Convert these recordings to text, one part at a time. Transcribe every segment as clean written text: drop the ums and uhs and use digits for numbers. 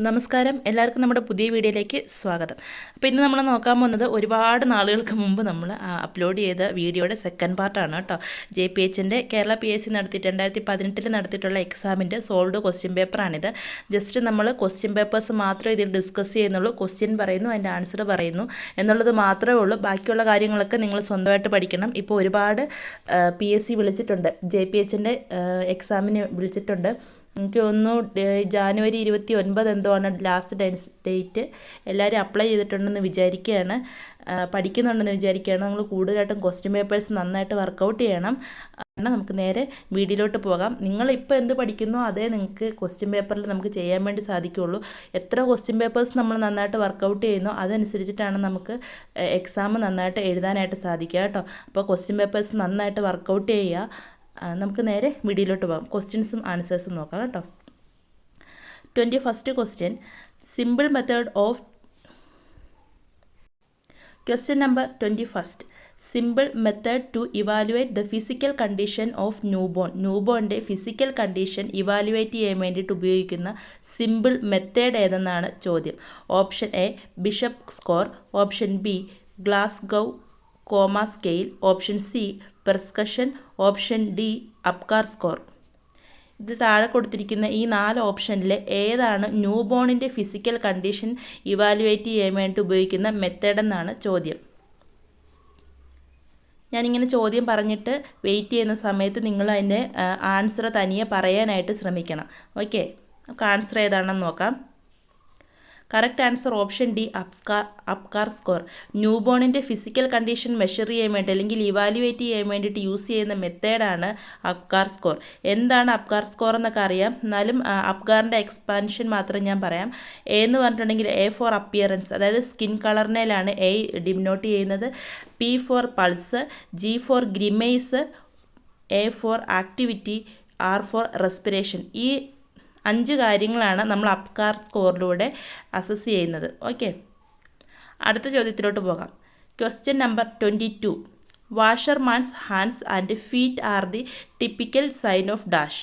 നമസ്കാരം, എല്ലാവർക്കും നമ്മുടെ പുതിയ വീഡിയോയിലേക്ക് സ്വാഗതം. അപ്പോൾ ഇന്ന് നമ്മൾ നോക്കാൻ പോകുന്നത് ഒരുപാട് നാളുകൾക്ക് മുമ്പ് നമ്മൾ അപ്ലോഡ് ചെയ്ത വീഡിയോയുടെ സെക്കൻഡ് പാർട്ടാണ് കേട്ടോ. JPHൻ്റെ കേരള PSC 2018 നടത്തിയിട്ടുള്ള എക്സാമിൻ്റെ സോൾവ്ഡ് ക്വസ്റ്റ്യൻ പേപ്പറാണിത്. ജസ്റ്റ് നമ്മൾ ക്വസ്റ്റ്യൻ പേപ്പേഴ്സ് മാത്രമേ ഇതിൽ ഡിസ്കസ് ചെയ്യുന്നുള്ളൂ. ക്വസ്റ്റ്യൻ പറയുന്നു, അതിൻ്റെ ആൻസർ പറയുന്നു എന്നുള്ളത് മാത്രമേ ഉള്ളൂ. ബാക്കിയുള്ള കാര്യങ്ങളൊക്കെ നിങ്ങൾ സ്വന്തമായിട്ട് പഠിക്കണം. ഇപ്പോൾ ഒരുപാട് PSC വിളിച്ചിട്ടുണ്ട്, JPHൻ്റെ എക്സാമിന് വിളിച്ചിട്ടുണ്ട്. എനിക്ക് തോന്നുന്നു ജാനുവരി 29 എന്തോ ആണ് ലാസ്റ്റ് ഡേറ്റ്. എല്ലാവരും അപ്ലൈ ചെയ്തിട്ടുണ്ടെന്ന് വിചാരിക്കുകയാണ്, പഠിക്കുന്നുണ്ടെന്ന് വിചാരിക്കുകയാണ്. നമ്മൾ കൂടുതലായിട്ടും ക്വസ്റ്റ്യൻ പേപ്പേഴ്സ് നന്നായിട്ട് വർക്കൗട്ട് ചെയ്യണം. നമുക്ക് നേരെ വീഡിയോയിലോട്ട് പോകാം. നിങ്ങളിപ്പോൾ എന്ത് പഠിക്കുന്നോ അതേ നിങ്ങൾക്ക് ക്വസ്റ്റ്യൻ പേപ്പറിൽ നമുക്ക് ചെയ്യാൻ വേണ്ടി സാധിക്കുകയുള്ളൂ. എത്ര ക്വസ്റ്റ്യൻ പേപ്പേഴ്സ് നമ്മൾ നന്നായിട്ട് വർക്കൗട്ട് ചെയ്യുന്നോ അതനുസരിച്ചിട്ടാണ് നമുക്ക് എക്സാം നന്നായിട്ട് എഴുതാനായിട്ട് സാധിക്കുക കേട്ടോ. അപ്പോൾ ക്വസ്റ്റ്യൻ പേപ്പേഴ്സ് നന്നായിട്ട് വർക്കൗട്ട് ചെയ്യുക. നമുക്ക് നേരെ വീഡിയോയിലോട്ട് പോകാം. ക്വസ്റ്റ്യൻസും ആൻസേഴ്സും നോക്കാം കേട്ടോ. 21st question, simple method of question number 21. Simple method to evaluate the physical condition of ന്യൂബോണിൻ്റെ ഫിസിക്കൽ കണ്ടീഷൻ ഇവാലുവേറ്റ് ചെയ്യാൻ വേണ്ടിയിട്ട് ഉപയോഗിക്കുന്ന സിമ്പിൾ മെത്തേഡ് ഏതെന്നാണ് ചോദ്യം. Option A Bishop score, option B Glasgow coma scale, option C percussion, option D Apgar score. ഇത് താഴെ കൊടുത്തിരിക്കുന്ന ഈ 4 ഓപ്ഷനിൽ ഏതാണ് ന്യൂബോണിൻ്റെ ഫിസിക്കൽ കണ്ടീഷൻ ഇവാലുവേറ്റ് ചെയ്യാൻ വേണ്ടി ഉപയോഗിക്കുന്ന മെത്തേഡ് എന്നാണ് ചോദ്യം. ഞാനിങ്ങനെ ചോദ്യം പറഞ്ഞിട്ട് വെയിറ്റ് ചെയ്യുന്ന സമയത്ത് നിങ്ങൾ അതിൻ്റെ ആൻസർ തനിയെ പറയാനായിട്ട് ശ്രമിക്കണം. ഓക്കെ, നമുക്ക് ആൻസർ ഏതാണെന്ന് നോക്കാം. Correct answer option D Apgar score. ന്യൂബോണിൻ്റെ ഫിസിക്കൽ കണ്ടീഷൻ മെഷർ ചെയ്യാൻ വേണ്ടി അല്ലെങ്കിൽ ഇവാലുവേറ്റ് ചെയ്യാൻ വേണ്ടിയിട്ട് യൂസ് ചെയ്യുന്ന മെത്തേഡാണ് അപ്കാർ സ്കോർ. എന്താണ് അപ്കാർ സ്കോർ എന്നൊക്കെ അറിയാം, എന്നാലും അപ്കാറിൻ്റെ എക്സ്പാൻഷൻ മാത്രം ഞാൻ പറയാം. എ എന്ന് പറഞ്ഞിട്ടുണ്ടെങ്കിൽ എ ഫോർ അപ്പിയറൻസ്, അതായത് സ്കിൻ കളറിനെയിലാണ് എ ഡിനോട്ട് ചെയ്യുന്നത്. P for pulse, G for grimace, A for activity, R for respiration. ഈ 5 കാര്യങ്ങളാണ് നമ്മൾ അപ്കാർ സ്കോറിലൂടെ അസസ് ചെയ്യുന്നത്. ഓക്കെ, അടുത്ത ചോദ്യത്തിലോട്ട് പോകാം. Question number 22. Washerman's hands and feet are the typical sign of dash.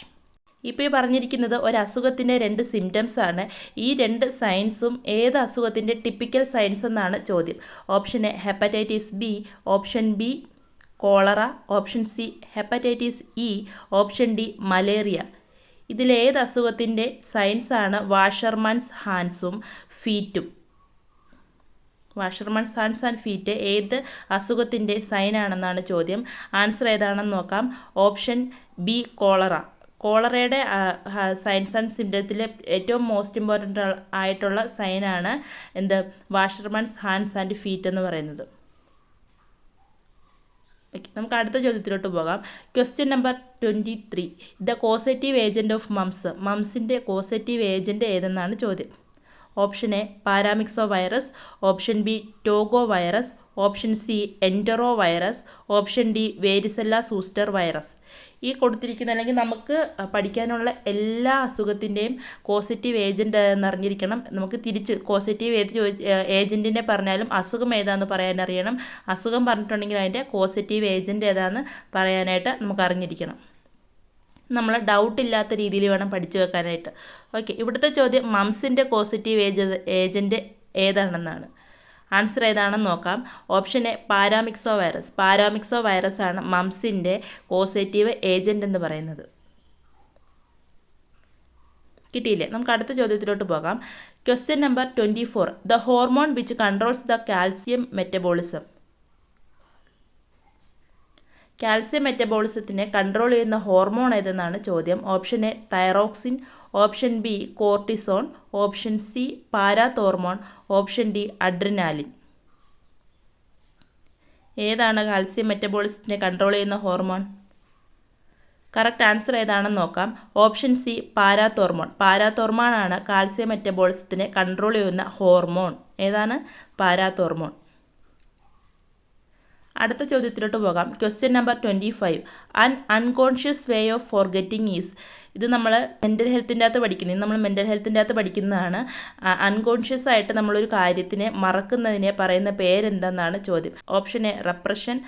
ഇപ്പോൾ ഈ പറഞ്ഞിരിക്കുന്നത് ഒരു അസുഖത്തിൻ്റെ 2 സിംറ്റംസ് ആണ്. ഈ 2 സൈൻസും ഏത് അസുഖത്തിൻ്റെ ടിപ്പിക്കൽ സൈൻസ് എന്നാണ് ചോദ്യം. Option A hepatitis B, option B cholera, option C hepatitis E, option D malaria. ഇതിലേത് അസുഖത്തിൻ്റെ സൈൻസാണ് വാഷർമാൻസ് ഹാൻഡ്സും ഫീറ്റും? വാഷർമാൻസ് ഹാൻഡ്സ് ആൻഡ് ഫീറ്റ് ഏത് അസുഖത്തിൻ്റെ സൈനാണെന്നാണ് ചോദ്യം. ആൻസർ ഏതാണെന്ന് നോക്കാം. Option B cholera. കോളറയുടെ സൈൻസ് ആൻഡ് സിംറ്റത്തിൽ ഏറ്റവും മോസ്റ്റ് ഇമ്പോർട്ടൻ്റ് ആയിട്ടുള്ള സൈനാണ് വാഷർമാൻസ് ഹാൻഡ്സ് ആൻഡ് ഫീറ്റ് എന്ന് പറയുന്നത്. നമുക്ക് അടുത്ത ചോദ്യത്തിലോട്ട് പോകാം. Question number 23. The causative agent of മംസിൻ്റെ കോസറ്റീവ് ഏജൻറ്റ് ഏതെന്നാണ് ചോദ്യം. Option A paramyxovirus, option B togavirus, option C enterovirus, option D varicella zoster virus. ഈ കൊടുത്തിരിക്കുന്ന അല്ലെങ്കിൽ നമുക്ക് പഠിക്കാനുള്ള എല്ലാ അസുഖത്തിൻ്റെയും കോസറ്റീവ് ഏജൻറ്റ് എന്നറിഞ്ഞിരിക്കണം. നമുക്ക് തിരിച്ച് കോസറ്റീവ് ഏജൻറ്റിനെ പറഞ്ഞാലും അസുഖം ഏതാണെന്ന് പറയാനറിയണം. അസുഖം പറഞ്ഞിട്ടുണ്ടെങ്കിൽ അതിൻ്റെ കോസറ്റീവ് ഏജൻറ്റ് ഏതാണെന്ന് പറയാനായിട്ട് നമുക്ക് അറിഞ്ഞിരിക്കണം. നമ്മൾ ഡൗട്ടില്ലാത്ത രീതിയിൽ വേണം പഠിച്ചു വെക്കാനായിട്ട്. ഓക്കെ, ഇവിടുത്തെ ചോദ്യം മംസിൻ്റെ കോസറ്റീവ് ഏജൻറ്റ് ഏതാണെന്നാണ്. ആൻസർ ഏതാണെന്ന് നോക്കാം. Option A paramyxo virus. Paramyxo virus ആണ് മംസിൻ്റെ കോസറ്റീവ് ഏജൻറ്റ് എന്ന് പറയുന്നത്. കിട്ടിയില്ലേ? നമുക്ക് അടുത്ത ചോദ്യത്തിലോട്ട് പോകാം. Question number 24. The hormone which controls the calcium metabolism. Calcium മെറ്റബോളിസത്തിനെ കൺട്രോൾ ചെയ്യുന്ന ഹോർമോൺ ഏതെന്നാണ് ചോദ്യം. Option A thyroxine, option B cortisone, option C parathormone, option D adrenaline. ഏതാണ് കാൽസ്യം മെറ്റബോളിസത്തിനെ കൺട്രോൾ ചെയ്യുന്ന ഹോർമോൺ? കറക്റ്റ് ആൻസർ ഏതാണെന്ന് നോക്കാം. Option C parathormone. പാരാതോർമോൺ ആണ് കാൽസ്യം മെറ്റബോളിസത്തിനെ കൺട്രോൾ ചെയ്യുന്ന ഹോർമോൺ. ഏതാണ്? പാരാതോർമോൺ. അടുത്ത ചോദ്യത്തിലോട്ട് പോകാം. Question number 25. An unconscious way of forgetting is. ഇത് നമ്മൾ മെൻ്റൽ ഹെൽത്തിൻ്റെ അകത്ത് പഠിക്കുന്നത്. നമ്മൾ മെൻ്റൽ ഹെൽത്തിൻ്റെ അകത്ത് പഠിക്കുന്നതാണ്. അൺകോൺഷ്യസ് ആയിട്ട് നമ്മളൊരു കാര്യത്തിനെ മറക്കുന്നതിനെ പറയുന്ന പേരെന്തെന്നാണ് ചോദ്യം. Option A റെപ്രഷൻ,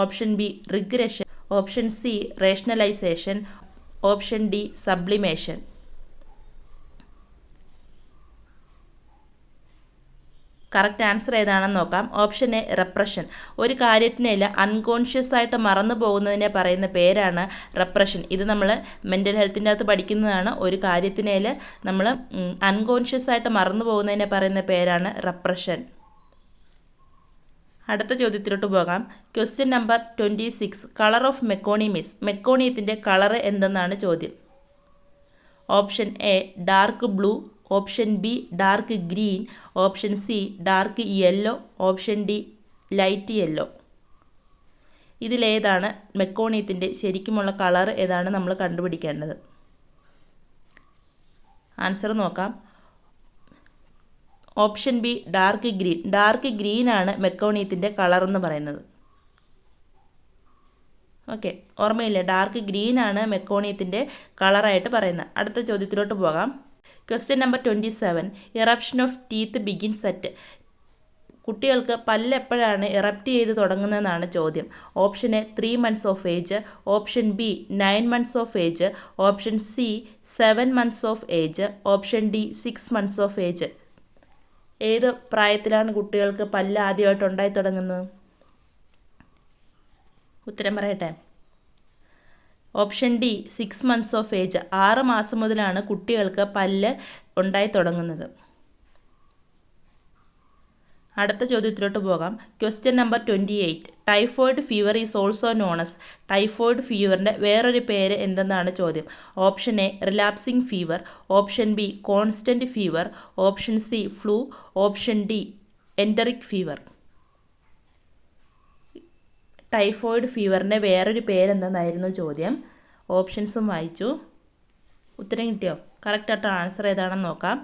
option B regression, option C rationalisation, option D sublimation. Correct answer ഏതാണെന്ന് നോക്കാം. Option A റെപ്രഷൻ. ഒരു കാര്യത്തിനെല്ലാം അൺകോൺഷ്യസ് ആയിട്ട് മറന്നു പോകുന്നതിനെ പറയുന്ന പേരാണ് റെപ്രഷൻ. ഇത് നമ്മൾ മെൻ്റൽ ഹെൽത്തിൻ്റെ അകത്ത് പഠിക്കുന്നതാണ്. ഒരു കാര്യത്തിനേൽ നമ്മൾ അൺകോൺഷ്യസ് ആയിട്ട് മറന്നു പോകുന്നതിനെ പറയുന്ന പേരാണ് റെപ്രഷൻ. അടുത്ത ചോദ്യത്തിലോട്ട് പോകാം. Question number 26. Colour of meconium. മെക്കോണിയത്തിൻ്റെ കളറ് എന്തെന്നാണ് ചോദ്യം. Option A dark blue, option B dark green, option C dark yellow, option D light yellow. ഇതിലേതാണ് മെക്കോണിയത്തിൻ്റെ ശരിക്കുമുള്ള കളർ ഏതാണ് നമ്മൾ കണ്ടുപിടിക്കേണ്ടത്. ആൻസർ നോക്കാം. Option B dark green. Dark green ആണ് മെക്കോണിയത്തിൻ്റെ കളർ എന്ന് പറയുന്നത്. ഓക്കെ, ഓർമ്മയില്ലേ? ഡാർക്ക് ഗ്രീൻ ആണ് മെക്കോണിയത്തിൻ്റെ കളറായിട്ട് പറയുന്നത്. അടുത്ത ചോദ്യത്തിലോട്ട് പോകാം. Question number 27. Eruption of teeth begins at. കുട്ടികൾക്ക് പല്ല് എപ്പോഴാണ് ഇറപ്റ്റ് ചെയ്ത് തുടങ്ങുന്നതെന്നാണ് ചോദ്യം. Option A 3 months of age, option B 9 months of age, option C 7 months of age, option D 6 months of age. ഏത് പ്രായത്തിലാണ് കുട്ടികൾക്ക് പല്ല് ആദ്യമായിട്ട് ഉണ്ടായി തുടങ്ങുന്നത്? ഉത്തരം പറയട്ടെ. Option D 6 months of age. 6 മാസം മുതലാണ് കുട്ടികൾക്ക് പല്ല് ഉണ്ടായി തുടങ്ങുന്നത്. അടുത്ത ചോദ്യത്തിലോട്ട് പോകാം. Question number 28. Typhoid fever is also known as. Typhoid ഫീവറിൻ്റെ വേറൊരു പേര് എന്തെന്നാണ് ചോദ്യം. Option A relapsing fever, option B constant fever, option C flu, option D enteric fever. Typhoid ഫീവറിൻ്റെ വേറൊരു പേരെന്തെന്നായിരുന്നു ചോദ്യം. ഓപ്ഷൻസും വായിച്ചു. ഉത്തരം കിട്ടിയോ? കറക്റ്റായിട്ട് ആൻസർ ഏതാണെന്ന് നോക്കാം.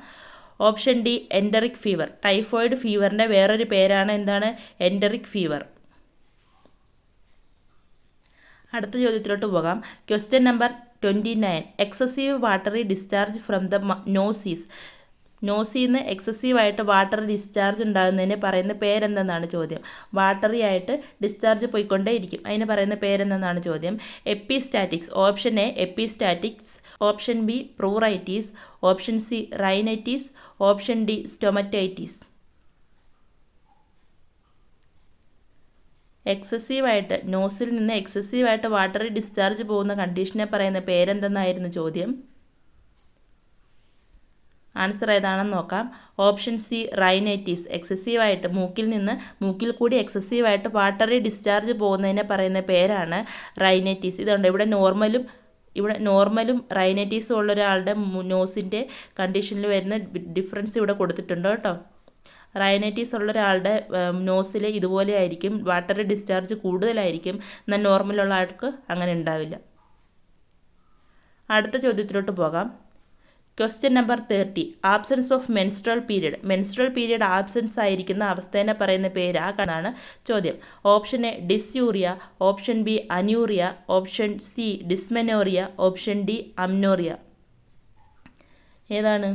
Option D enteric fever. Typhoid ഫീവറിൻ്റെ വേറൊരു പേരാണ് എന്താണ്? Enteric fever. അടുത്ത ചോദ്യത്തിലോട്ട് പോകാം. Question number 29. Excessive watery discharge from the noses. നോസിൽ നിന്ന് എക്സസീവായിട്ട് വാട്ടർ ഡിസ്ചാർജ് ഉണ്ടാകുന്നതിന് പറയുന്ന പേരെന്തെന്നാണ് ചോദ്യം. വാട്ടറി ആയിട്ട് ഡിസ്ചാർജ് പോയിക്കൊണ്ടേ ഇരിക്കും. അതിന് പറയുന്ന പേരെന്തെന്നാണ് ചോദ്യം. Epistaxis. Option A epistaxis, option B pruritus, option C rhinitis, option D stomatitis. എക്സസീവായിട്ട് നോസിൽ നിന്ന് എക്സസീവായിട്ട് വാട്ടറി ഡിസ്ചാർജ് പോകുന്ന കണ്ടീഷനെ പറയുന്ന പേരെന്തെന്നായിരുന്നു ചോദ്യം. ആൻസർ ഏതാണെന്ന് നോക്കാം. Option C റൈനൈറ്റീസ്. എക്സസീവായിട്ട് മൂക്കിൽ കൂടി എക്സസീവായിട്ട് വാട്ടറി ഡിസ്ചാർജ് പോകുന്നതിനെ പറയുന്ന പേരാണ് റൈനൈറ്റീസ്. ഇതുണ്ട് ഇവിടെ നോർമലും റൈനൈറ്റീസും ഉള്ള ഒരാളുടെ നോസിൻ്റെ കണ്ടീഷനിൽ വരുന്ന ഡിഫറൻസ് ഇവിടെ കൊടുത്തിട്ടുണ്ട് കേട്ടോ. റൈനൈറ്റീസ് ഉള്ള ഒരാളുടെ നോസിൽ ഇതുപോലെ ആയിരിക്കും, വാട്ടറി ഡിസ്ചാർജ് കൂടുതലായിരിക്കും. എന്നാൽ നോർമലുള്ള ആൾക്ക് അങ്ങനെ ഉണ്ടാവില്ല. അടുത്ത ചോദ്യത്തിലോട്ട് പോകാം. Question number 30. Absence of menstrual period. Menstrual period absence ആയിരിക്കുന്ന അവസ്ഥേനെ പറയുന്ന പേര് ആക്കാനാണ് ചോദ്യം. Option A dysuria, option B anuria, option C dysmenorrhoea, option D amenorrhoea. ഏതാണ്?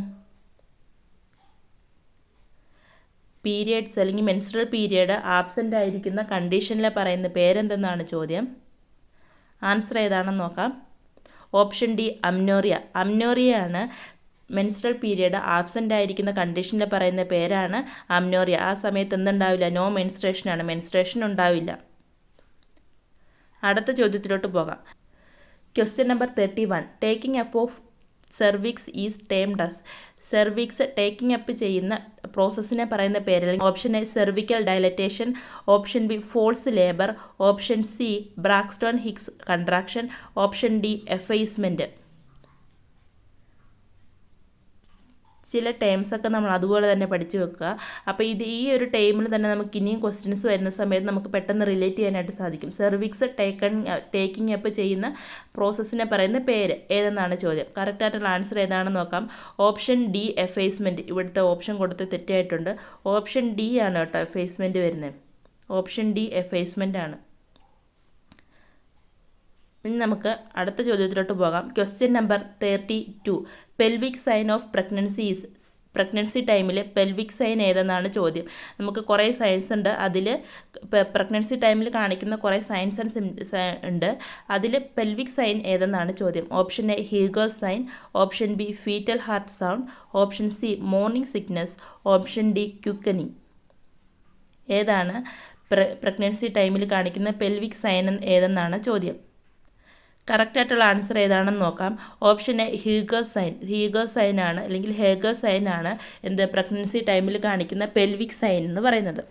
പീരിയഡ്സ് അല്ലെങ്കിൽ മെൻസ്ട്രൽ പീരിയഡ് ആബ്സെൻ്റ് ആയിരിക്കുന്ന കണ്ടീഷനിലെ പറയുന്ന പേരെന്തെന്നാണ് ചോദ്യം. ആൻസർ ഏതാണെന്ന് നോക്കാം. Option D amenorrhoea. അമ്നോറിയയാണ് മെൻസ്ട്രൽ പീരിയഡ് ആബ്സെൻ്റ് ആയിരിക്കുന്ന കണ്ടീഷനിൽ പറയുന്ന പേരാണ് അമ്നോറിയ. ആ സമയത്ത് എന്തുണ്ടാവില്ല? നോ മെൻസ്ട്രേഷനാണ്, മെൻസ്ട്രേഷൻ ഉണ്ടാവില്ല. അടുത്ത ചോദ്യത്തിലോട്ട് പോകാം. Question number 31. Taking up of cervix is termed as. Cervix taking up ചെയ്യുന്ന പ്രോസസ്സിനെ പറയുന്ന പേര്. Option A cervical dilatation, option B false labour, option C Braxton Hicks contraction, option D effacement. ചില ടേംസൊക്കെ നമ്മൾ അതുപോലെ തന്നെ പഠിച്ചു വെക്കുക. അപ്പോൾ ഈ ഒരു ടൈമിൽ തന്നെ നമുക്ക് ഇനിയും ക്വസ്റ്റ്യൻസ് വരുന്ന സമയത്ത് നമുക്ക് പെട്ടെന്ന് റിലേറ്റ് ചെയ്യാനായിട്ട് സാധിക്കും. സെർവിക്സ് ടേക്കിംഗ് അപ്പ് ചെയ്യുന്ന പ്രോസസ്സിനെ പറയുന്ന പേര് ഏതെന്നാണ് ചോദ്യം. കറക്റ്റായിട്ടുള്ള ആൻസർ ഏതാണെന്ന് നോക്കാം. Option D എഫേസ്മെൻറ്റ്. ഇവിടുത്തെ ഓപ്ഷൻ കൊടുത്ത് തെറ്റായിട്ടുണ്ട്. ഓപ്ഷൻ ഡി ആണ് കേട്ടോ എഫേസ്മെൻറ്റ് വരുന്നത്. ഓപ്ഷൻ ഡി എഫേസ്മെൻ്റ് ആണ്. ഇനി നമുക്ക് അടുത്ത ചോദ്യത്തിലോട്ട് പോകാം. Question number 32. Pelvic sign of pregnancy ടൈമിൽ പെൽവിക് സൈൻ ഏതെന്നാണ് ചോദ്യം. നമുക്ക് കുറേ സൈൻസ് ഉണ്ട്. അതിൽ പ്രഗ്നൻസി ടൈമിൽ കാണിക്കുന്ന കുറേ സൈൻസ് ഉണ്ട്. അതിൽ പെൽവിക് സൈൻ ഏതെന്നാണ് ചോദ്യം. Option A Hegar's sign, option B foetal heart sound, option C morning sickness, option D quickening. ഏതാണ് പ്രഗ്നൻസി ടൈമിൽ കാണിക്കുന്ന പെൽവിക് സൈൻ ഏതെന്നാണ് ചോദ്യം. കറക്റ്റായിട്ടുള്ള ആൻസർ ഏതാണെന്ന് നോക്കാം. ഓപ്ഷൻ എ ഹീഗർ സൈൻ ആണ്, അല്ലെങ്കിൽ ഹേഗർ സൈൻ ആണ് പ്രഗ്നൻസി ടൈമിൽ കാണിക്കുന്ന പെൽവിക് സൈൻ എന്ന് പറയുന്നത്.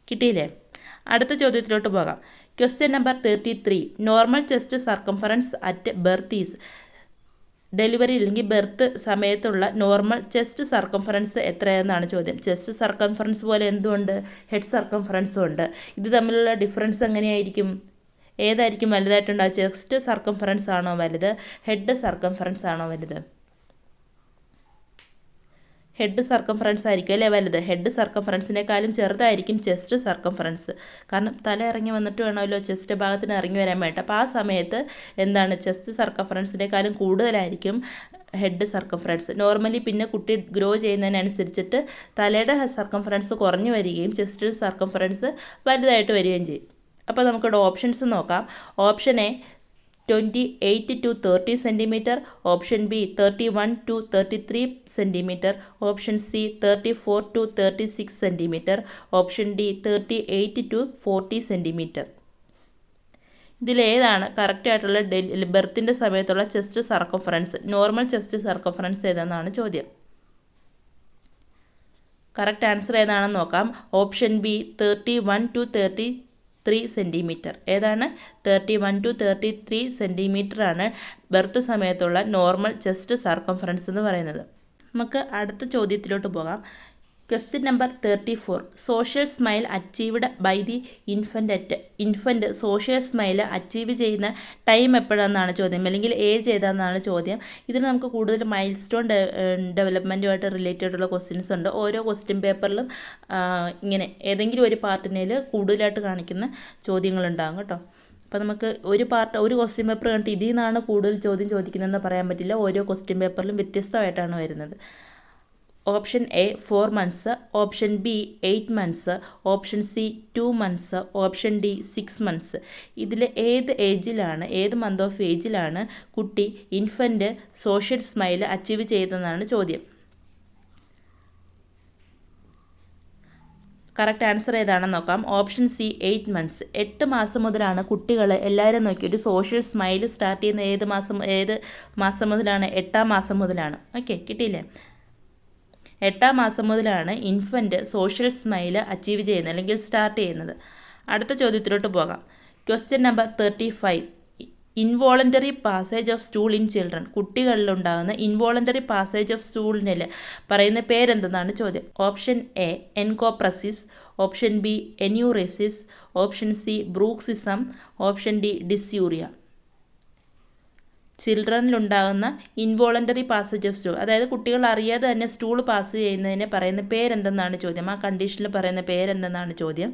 കിട്ടിയില്ലേ? അടുത്ത ചോദ്യത്തിലോട്ട് പോകാം. Question number 33. Normal chest circumference at birth is. Delivery അല്ലെങ്കിൽ ബർത്ത് സമയത്തുള്ള നോർമൽ ചെസ്റ്റ് സർക്കംഫറൻസ് എത്രയെന്നാണ് ചോദ്യം. ചെസ്റ്റ് സർക്കംഫറൻസ് പോലെ എന്തുകൊണ്ട് ഹെഡ് സർക്കംഫറൻസും ഉണ്ട്. ഇത് തമ്മിലുള്ള ഡിഫറൻസ് എങ്ങനെയായിരിക്കും? ഏതായിരിക്കും വലുതായിട്ടുണ്ടാകുക? ചെസ്റ്റ് സർക്കംഫറൻസ് ആണോ വലുത്, ഹെഡ് സർക്കംഫറൻസ് ആണോ വലുത്? ഹെഡ് സർക്കംഫറൻസ് ആയിരിക്കും അല്ലേ വലുത്. ഹെഡ് സർക്കംഫറൻസിനേക്കാളും ചെറുതായിരിക്കും ചെസ്റ്റ് സർക്കംഫറൻസ്. കാരണം തല ഇറങ്ങി വന്നിട്ട് വേണമല്ലോ ചെസ്റ്റ് ഭാഗത്തിന് ഇറങ്ങി വരാൻ വേണ്ടി. അപ്പോൾ ആ സമയത്ത് ചെസ്റ്റ് സർക്കംഫറൻസിനേക്കാളും കൂടുതലായിരിക്കും ഹെഡ് സർക്കംഫറൻസ്. നോർമലി പിന്നെ കുട്ടി ഗ്രോ ചെയ്യുന്നതിനനുസരിച്ചിട്ട് തലയുടെ സർക്കംഫറൻസ് കുറഞ്ഞു വരികയും ചെസ്റ്റ് സർക്കംഫറൻസ് വലുതായിട്ട് വരികയും ചെയ്യും. അപ്പോൾ നമുക്കിവിടെ ഓപ്ഷൻസ് നോക്കാം. Option A 28 to 30 cm, option B 31 to 33 cm, option C 34 to 36 cm, option D 38 to 40 cm. ഇതിലേതാണ് കറക്റ്റായിട്ടുള്ള ബർത്തിൻ്റെ സമയത്തുള്ള chest circumference, normal chest circumference ഏതെന്നാണ് ചോദ്യം. കറക്റ്റ് ആൻസർ ഏതാണെന്ന് നോക്കാം. Option B 31 to 33 centimetre. ഏതാണ്? 31 to 33 സെൻറ്റിമീറ്റർ ആണ് ബർത്ത് സമയത്തുള്ള നോർമൽ ചെസ്റ്റ് സർക്കംഫറൻസ് എന്ന് പറയുന്നത്. നമുക്ക് അടുത്ത ചോദ്യത്തിലോട്ട് പോകാം. Question number 34. Social smile achieved by the infant social smile achieve ചെയ്യുന്ന ടൈം എപ്പോഴാണെന്നാണ് ചോദ്യം, അല്ലെങ്കിൽ ഏജ് ഏതാണെന്നാണ് ചോദ്യം. ഇതിൽ നമുക്ക് കൂടുതൽ മൈൽ സ്റ്റോൺ ഡെവലപ്മെൻറ്റുമായിട്ട് റിലേറ്റഡ് ഉള്ള ക്വസ്റ്റ്യൻസ് ഉണ്ട്. ഓരോ ക്വസ്റ്റ്യൻ പേപ്പറിലും ഇങ്ങനെ ഏതെങ്കിലും ഒരു പാർട്ടിനേൽ കൂടുതലായിട്ട് കാണിക്കുന്ന ചോദ്യങ്ങളുണ്ടാകും കേട്ടോ. അപ്പോൾ നമുക്ക് ഒരു ക്വസ്റ്റ്യൻ പേപ്പർ കണ്ടിട്ട് ഇതിൽ നിന്നാണ് കൂടുതൽ ചോദ്യം ചോദിക്കുന്നതെന്ന് പറയാൻ പറ്റില്ല. ഓരോ ക്വസ്റ്റ്യൻ പേപ്പറിലും വ്യത്യസ്തമായിട്ടാണ് വരുന്നത്. Option A 4 months, option B 8 months, option C 2 months, option D 6 months. ഇതിൽ ഏത് മന്ത് ഓഫ് ഏജിലാണ് കുട്ടി ഇൻഫൻറ്റ് സോഷ്യൽ സ്മൈൽ അച്ചീവ് ചെയ്തതെന്നാണ് ചോദ്യം. കറക്റ്റ് ആൻസർ ഏതാണെന്ന് നോക്കാം. Option C 8 months. 8 മാസം മുതലാണ് കുട്ടികൾ എല്ലാവരും നോക്കി ഒരു സോഷ്യൽ സ്മൈൽ സ്റ്റാർട്ട് ചെയ്യുന്ന ഏത് മാസം മുതലാണ്? 8ാം മാസം മുതലാണ്. ഓക്കെ, കിട്ടിയില്ലേ? 8ാം മാസം മുതലാണ് ഇൻഫൻറ്റ് സോഷ്യൽ സ്മൈൽ അച്ചീവ് ചെയ്യുന്നത്, അല്ലെങ്കിൽ സ്റ്റാർട്ട് ചെയ്യുന്നത്. അടുത്ത ചോദ്യത്തിലോട്ട് പോകാം. Question number 35. Involuntary passage of stool in children. കുട്ടികളിലുണ്ടാകുന്ന ഇൻവോളണ്ടറി പാസേജ് ഓഫ് സ്റ്റൂളിനിൽ പറയുന്ന പേരെന്തെന്നാണ് ചോദ്യം. Option A encopresis, option B enuresis, option C bruxism, option D dysuria. ചിൽഡ്രനിലുണ്ടാകുന്ന ഇൻവോളണ്ടറി പാസേജ് ഓഫ് സ്റ്റൂൾ, അതായത് കുട്ടികൾ അറിയാതെ തന്നെ സ്റ്റൂൾ പാസ് ചെയ്യുന്നതിനെ പറയുന്ന പേരെന്തെന്നാണ് ചോദ്യം. ആ കണ്ടീഷനിൽ പറയുന്ന പേരെന്തെന്നാണ് ചോദ്യം.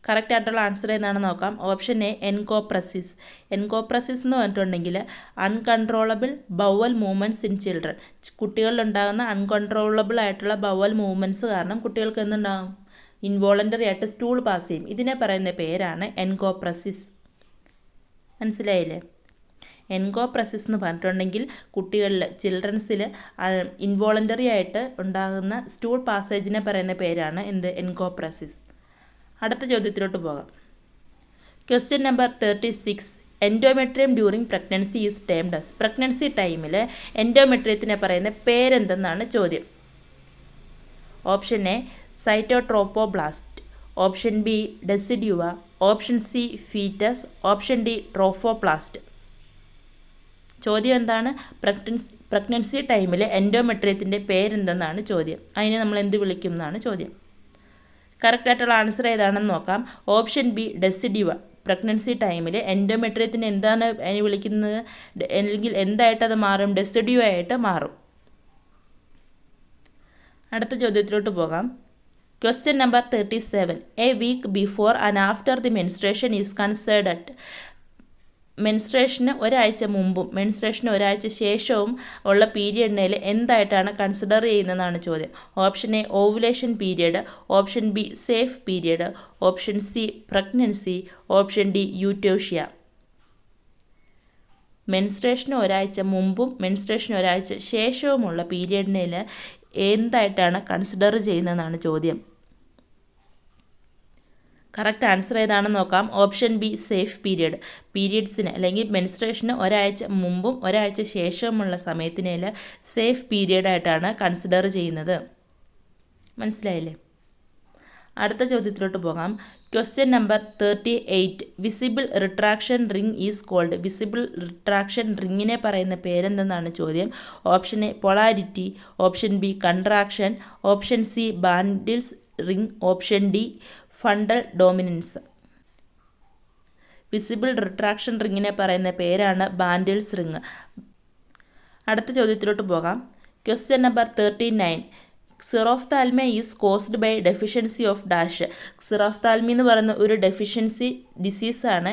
കറക്റ്റ് ആയിട്ടുള്ള ആൻസർ ഏതാണെന്ന് നോക്കാം. Option A എൻകോപ്രസിസ്. എൻകോപ്രസിസ് എന്ന് പറഞ്ഞിട്ടുണ്ടെങ്കിൽ uncontrollable bowel movements in children. കുട്ടികളിലുണ്ടാകുന്ന അൺകൺട്രോളബിൾ ആയിട്ടുള്ള ബവൽ മൂവ്മെൻറ്റ്സ് കാരണം കുട്ടികൾക്ക് എന്തുണ്ടാകും? ഇൻവോളണ്ടറി ആയിട്ട് സ്റ്റൂൾ പാസ് ചെയ്യും. ഇതിനെ പറയുന്ന പേരാണ് എൻകോപ്രസിസ്. മനസ്സിലായില്ലേ? എൻകോപ്രസിസ് എന്ന് പറഞ്ഞിട്ടുണ്ടെങ്കിൽ ചിൽഡ്രൻസിൽ ഇൻവോളണ്ടറി ആയിട്ട് ഉണ്ടാകുന്ന സ്റ്റൂൾ പാസേജിനെ പറയുന്ന പേരാണ് എൻകോപ്രസിസ്. അടുത്ത ചോദ്യത്തിലോട്ട് പോകാം. Question number 36. Endometrium during pregnancy is termed as. Pregnancy ടൈമിൽ എൻഡോമെട്രിയത്തിനെ പറയുന്ന പേരെന്തെന്നാണ് ചോദ്യം. Option A cytotrophoblast, option B decidua, option C foetus, option D trophoblast. ചോദ്യം എന്താണ്? പ്രഗ്നൻസി ടൈമിൽ എൻഡോമെട്രിയത്തിൻ്റെ പേരെന്തെന്നാണ് ചോദ്യം. അതിനെ നമ്മൾ എന്ത് വിളിക്കും എന്നാണ് ചോദ്യം. കറക്റ്റായിട്ടുള്ള ആൻസർ ഏതാണെന്ന് നോക്കാം. Option B ഡെസിഡ്യുവ. പ്രഗ്നൻസി ടൈമിൽ എൻഡോമെട്രിയത്തിന് എന്താണ് അതിനെ വിളിക്കുന്നത്, അല്ലെങ്കിൽ എന്തായിട്ടത് മാറും? ഡെസിഡ്യുവ ആയിട്ട് മാറും. അടുത്ത ചോദ്യത്തിലോട്ട് പോകാം. Question number 37. A week before and after the menstruation is considered. മെൻസ്ട്രേഷന് ഒരാഴ്ച മുമ്പും മെൻസ്ട്രേഷന് ഒരാഴ്ച ശേഷവും ഉള്ള പീരിയഡിനെ എന്തായിട്ടാണ് കൺസിഡർ ചെയ്യുന്നതെന്നാണ് ചോദ്യം. Option A ovulation period, option B safe period, option C pregnancy, option D eutocia. മെൻസ്ട്രേഷന് ഒരാഴ്ച മുമ്പും മെൻസ്ട്രേഷന് ഒരാഴ്ച ശേഷവുമുള്ള പീരിയഡിനെ എന്തായിട്ടാണ് കൺസിഡർ ചെയ്യുന്നതെന്നാണ് ചോദ്യം. കറക്റ്റ് ആൻസർ ഏതാണെന്ന് നോക്കാം. Option B safe period. പീരിയഡ്സിന് അല്ലെങ്കിൽ മെൻസ്ട്രേഷന് ഒരാഴ്ച മുമ്പും ഒരാഴ്ച ശേഷവുമുള്ള സമയത്തിനെ സേഫ് പീരിയഡായിട്ടാണ് കൺസിഡർ ചെയ്യുന്നത്. മനസ്സിലായില്ലേ? അടുത്ത ചോദ്യത്തിലോട്ട് പോകാം. Question number 38. Visible retraction ring is called. Visible retraction റിങ്ങിനെ പറയുന്ന പേരെന്തെന്നാണ് ചോദ്യം. Option A polarity, option B contraction, option C Bandl's ring, option D fundal dominance. Visible retraction റിങ്ങിനെ പറയുന്ന പേരാണ് ബാൻഡിൽസ് റിങ്. അടുത്ത ചോദ്യത്തിലോട്ട് പോകാം. Question number 39. Xerophthalmia is caused by deficiency of dash. Xerophthalmia എന്ന് പറയുന്ന ഒരു ഡെഫിഷ്യൻസി ഡിസീസാണ്.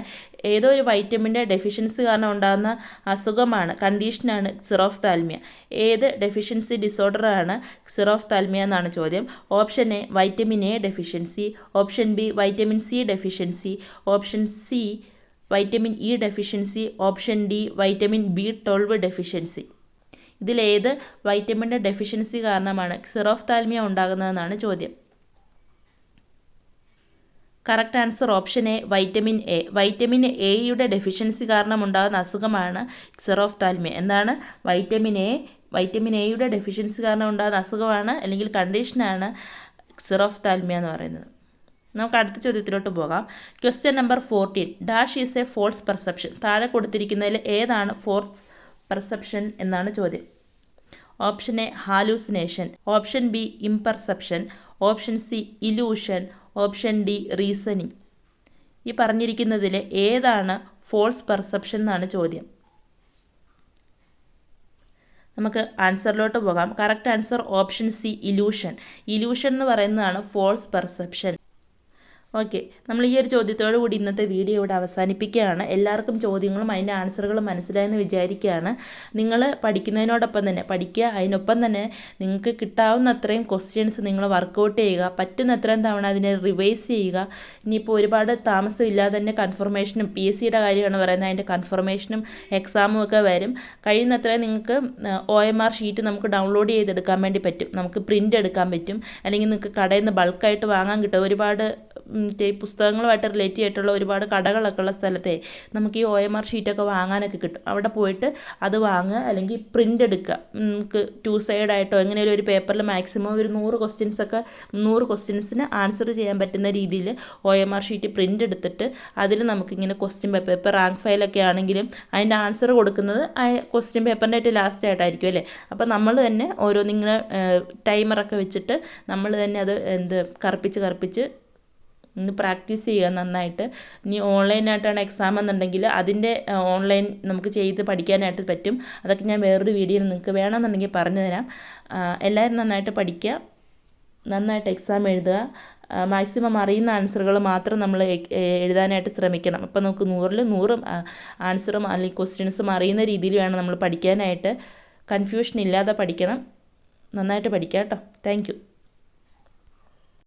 ഏതോ ഒരു വൈറ്റമിൻ്റെ ഡെഫിഷ്യൻസി കാരണം ഉണ്ടാകുന്ന അസുഖമാണ്, കണ്ടീഷനാണ് സിറോഫ്താൽമിയ. ഏത് ഡെഫിഷ്യൻസി ഡിസോർഡറാണ് സിറോഫ്താൽമിയ എന്നാണ് ചോദ്യം. Option A vitamin A deficiency, option B vitamin C deficiency, option C vitamin E deficiency, option D vitamin B12 deficiency. ഇതിലേത് വൈറ്റമിൻ്റെ ഡെഫിഷ്യൻസി കാരണമാണ് സിറോഫ്താൽമിയ ഉണ്ടാകുന്നതെന്നാണ് ചോദ്യം. Correct answer option A vitamin A. Vitamin എയുടെ deficiency കാരണം ഉണ്ടാകുന്ന അസുഖമാണ് സിറോഫ്താൽമിയ. എന്താണ്? വൈറ്റമിൻ എയുടെ ഡെഫിഷ്യൻസി കാരണം ഉണ്ടാകുന്ന അസുഖമാണ് അല്ലെങ്കിൽ കണ്ടീഷനാണ് സിറോഫ്താൽമിയ എന്ന് പറയുന്നത്. നമുക്ക് അടുത്ത ചോദ്യത്തിലോട്ട് പോകാം. Question number 14. Dash is a false perception. താഴെ കൊടുത്തിരിക്കുന്നതിൽ ഏതാണ് ഫോൾസ് പെർസെപ്ഷൻ എന്നാണ് ചോദ്യം. Option A hallucination, option B imperception, option C illusion, option D reasoning. ഈ പറഞ്ഞിരിക്കുന്നതിൽ ഏതാണ് ഫോൾസ് പെർസെപ്ഷൻ എന്നാണ് ചോദ്യം. നമുക്ക് ആൻസറിലോട്ട് പോകാം. Correct answer option C illusion. Illusion എന്ന് പറയുന്നതാണ് ഫോൾസ് പെർസെപ്ഷൻ. ഓക്കെ, നമ്മൾ ഈ ഒരു ചോദ്യത്തോടു കൂടി ഇന്നത്തെ വീഡിയോ ഇവിടെ അവസാനിപ്പിക്കുകയാണ്. എല്ലാവർക്കും ചോദ്യങ്ങളും അതിൻ്റെ ആൻസറുകളും മനസ്സിലായെന്ന് വിചാരിക്കുകയാണ്. നിങ്ങൾ പഠിക്കുന്നതിനോടൊപ്പം തന്നെ പഠിക്കുക, അതിനൊപ്പം തന്നെ നിങ്ങൾക്ക് കിട്ടാവുന്ന അത്രയും ക്വസ്റ്റ്യൻസ് നിങ്ങൾ വർക്കൗട്ട് ചെയ്യുക. പറ്റുന്ന അത്രയും തവണ അതിനെ റിവൈസ് ചെയ്യുക. ഇനിയിപ്പോൾ ഒരുപാട് താമസമില്ലാതെ തന്നെ കൺഫർമേഷനും PSCയുടെ കാര്യമാണ് പറയുന്നത്, അതിൻ്റെ കൺഫർമേഷനും എക്സാമും ഒക്കെ വരും. കഴിയുന്നത്രയും നിങ്ങൾക്ക് OMR ഷീറ്റ് നമുക്ക് ഡൗൺലോഡ് ചെയ്തെടുക്കാൻ വേണ്ടി പറ്റും. നമുക്ക് പ്രിൻ്റ് എടുക്കാൻ പറ്റും, അല്ലെങ്കിൽ നിങ്ങൾക്ക് കടയിൽ നിന്ന് ബൾക്കായിട്ട് വാങ്ങാൻ കിട്ടും. ഒരുപാട് പുസ്തകങ്ങളുമായിട്ട് റിലേറ്റ് ചെയ്തിട്ടുള്ള ഒരുപാട് കടകളൊക്കെ ഉള്ള സ്ഥലത്തെ നമുക്ക് ഈ OMR ഷീറ്റൊക്കെ വാങ്ങാനൊക്കെ കിട്ടും. അവിടെ പോയിട്ട് അത് വാങ്ങുക, അല്ലെങ്കിൽ പ്രിൻ്റ് എടുക്കുക. നമുക്ക് 2 സൈഡായിട്ടോ എങ്ങനെയും ഒരു പേപ്പറിൽ മാക്സിമം ഒരു 100 ക്വസ്റ്റ്യൻസിന് ആൻസർ ചെയ്യാൻ പറ്റുന്ന രീതിയിൽ OMR ഷീറ്റ് പ്രിൻ്റ് എടുത്തിട്ട് അതിൽ നമുക്കിങ്ങനെ ക്വസ്റ്റ്യൻ പേപ്പർ, ഇപ്പോൾ റാങ്ക് ഫയലൊക്കെ ആണെങ്കിലും അതിൻ്റെ ആൻസർ കൊടുക്കുന്നത് ക്വസ്റ്റ്യൻ പേപ്പറിൻ്റെ ആയിട്ട് ലാസ്റ്റ് ആയിട്ടായിരിക്കും അല്ലേ. അപ്പോൾ നമ്മൾ തന്നെ ഓരോന്നിങ്ങനെ ടൈമറൊക്കെ വെച്ചിട്ട് നമ്മൾ തന്നെ അത് കറുപ്പിച്ച് ഒന്ന് പ്രാക്ടീസ് ചെയ്യുക നന്നായിട്ട്. ഇനി ഓൺലൈനായിട്ടാണ് എക്സാം എന്നുണ്ടെങ്കിൽ അതിൻ്റെ ഓൺലൈൻ നമുക്ക് ചെയ്ത് പഠിക്കാനായിട്ട് പറ്റും. അതൊക്കെ ഞാൻ വേറൊരു വീഡിയോയിൽ നിങ്ങൾക്ക് വേണമെന്നുണ്ടെങ്കിൽ പറഞ്ഞു തരാം. എല്ലാവരും നന്നായിട്ട് പഠിക്കുക, നന്നായിട്ട് എക്സാം എഴുതുക. മാക്സിമം അറിയുന്ന ആൻസറുകൾ മാത്രം നമ്മൾ എഴുതാനായിട്ട് ശ്രമിക്കണം. അപ്പോൾ നമുക്ക് 100ൽ 100 ആൻസറും അല്ലെങ്കിൽ ക്വസ്റ്റ്യൻസും അറിയുന്ന രീതിയിൽ വേണം നമ്മൾ പഠിക്കാനായിട്ട്. കൺഫ്യൂഷൻ ഇല്ലാതെ പഠിക്കണം. നന്നായിട്ട് പഠിക്കുക കേട്ടോ. Thank you.